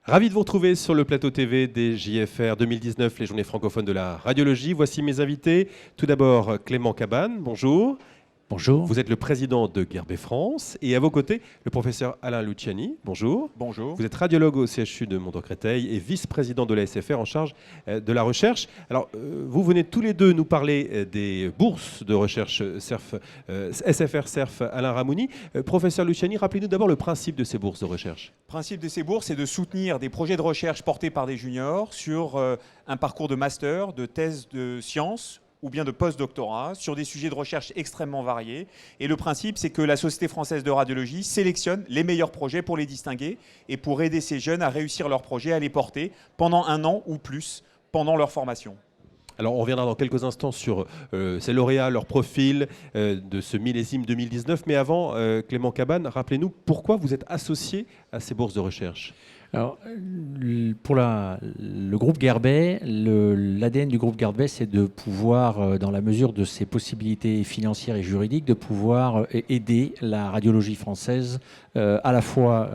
Ravi de vous retrouver sur le plateau TV des JFR 2019, les journées francophones de la radiologie. Voici mes invités. Tout d'abord, Clément Cabane, bonjour. Bonjour. Vous êtes le président de Guerbet France. Et à vos côtés, le professeur Alain Luciani, bonjour. Bonjour. Vous êtes radiologue au CHU de Montreux-Créteil et vice-président de la SFR en charge de la recherche. Alors, vous venez tous les deux nous parler des bourses de recherche SFR CERF Alain Ramouni. Professeur Luciani, rappelez-nous d'abord le principe de ces bourses de recherche. Le principe de ces bourses, c'est de soutenir des projets de recherche portés par des juniors sur un parcours de master, de thèse de sciences ou bien de post-doctorat sur des sujets de recherche extrêmement variés. Et le principe, c'est que la Société française de radiologie sélectionne les meilleurs projets pour les distinguer et pour aider ces jeunes à réussir leurs projets, à les porter pendant 1 an ou plus pendant leur formation. Alors, on reviendra dans quelques instants sur ces lauréats, leur profil de ce millésime 2019. Mais avant, Clément Cabane, rappelez-nous pourquoi vous êtes associé à ces bourses de recherche. Alors, pour le groupe Guerbet, l'ADN du groupe Guerbet, c'est de pouvoir, dans la mesure de ses possibilités financières et juridiques, de pouvoir aider la radiologie française à la fois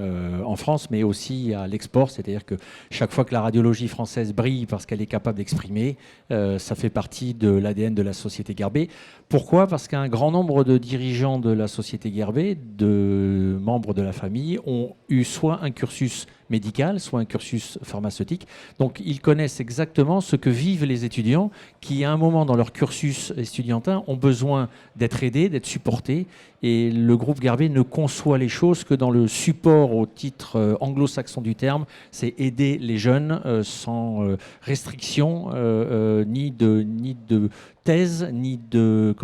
en France, mais aussi à l'export. C'est-à-dire que chaque fois que la radiologie française brille parce qu'elle est capable d'exprimer, ça fait partie de l'ADN de la société Guerbet. Pourquoi ? Parce qu'un grand nombre de dirigeants de la société Guerbet, de membres de la famille, ont eu soit un cursus médical, soit un cursus pharmaceutique. Donc ils connaissent exactement ce que vivent les étudiants qui, à un moment dans leur cursus estudiantin, ont besoin d'être aidés, d'être supportés. Et le groupe Guerbet ne conçoit les choses que dans le support au titre anglo-saxon du terme. C'est aider les jeunes sans restriction, ni de thèse, ni de,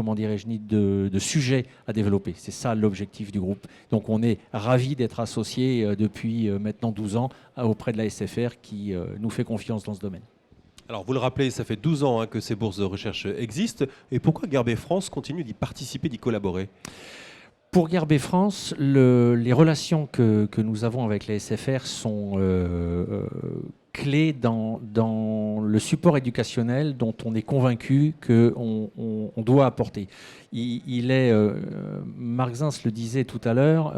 ni de sujet à développer. C'est ça l'objectif du groupe. Donc on est ravis d'être associés depuis maintenant 12 ans auprès de la SFR qui nous fait confiance dans ce domaine. Alors, vous le rappelez, ça fait 12 ans que ces bourses de recherche existent. Et pourquoi Guerbet France continue d'y participer, d'y collaborer ? Pour Guerbet France, les relations que nous avons avec la SFR sont clés dans le support éducationnel dont on est convaincu qu'on doit apporter. Marc Zins le disait tout à l'heure,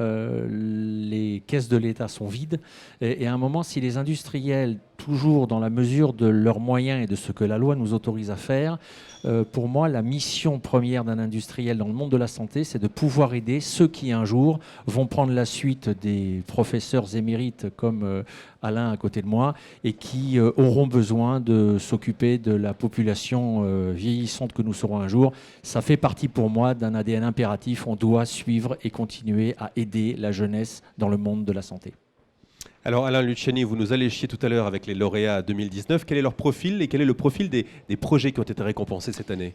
les caisses de l'État sont vides et à un moment, si les industriels, toujours dans la mesure de leurs moyens et de ce que la loi nous autorise à faire, pour moi, la mission première d'un industriel dans le monde de la santé, c'est de pouvoir aider ceux qui un jour vont prendre la suite des professeurs émérites comme Alain à côté de moi et qui auront besoin de s'occuper de la population vieillissante que nous serons un jour. Ça fait partie pour moi d'un ADN impératif. On doit suivre et continuer à aider la jeunesse dans le monde de la santé. Alors Alain Luciani, vous nous alléchiez tout à l'heure avec les lauréats 2019. Quel est leur profil et quel est le profil des projets qui ont été récompensés cette année ?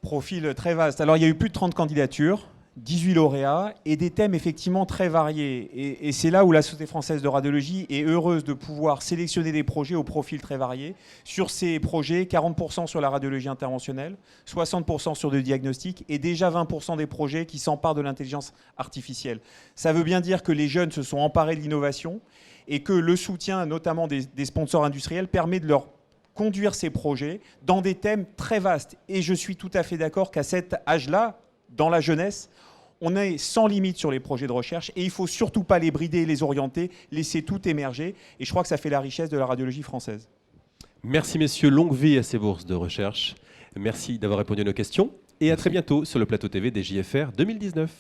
Profil très vaste. Alors il y a eu plus de 30 candidatures, 18 lauréats et des thèmes effectivement très variés. Et c'est là où la Société française de radiologie est heureuse de pouvoir sélectionner des projets au profil très varié. Sur ces projets, 40% sur la radiologie interventionnelle, 60% sur le diagnostic et déjà 20% des projets qui s'emparent de l'intelligence artificielle. Ça veut bien dire que les jeunes se sont emparés de l'innovation et que le soutien, notamment des sponsors industriels, permet de leur conduire ces projets dans des thèmes très vastes. Et je suis tout à fait d'accord qu'à cet âge-là, dans la jeunesse, on est sans limite sur les projets de recherche et il ne faut surtout pas les brider, les orienter, laisser tout émerger. Et je crois que ça fait la richesse de la radiologie française. Merci messieurs, longue vie à ces bourses de recherche. Merci d'avoir répondu à nos questions et à très bientôt sur le plateau TV des JFR 2019.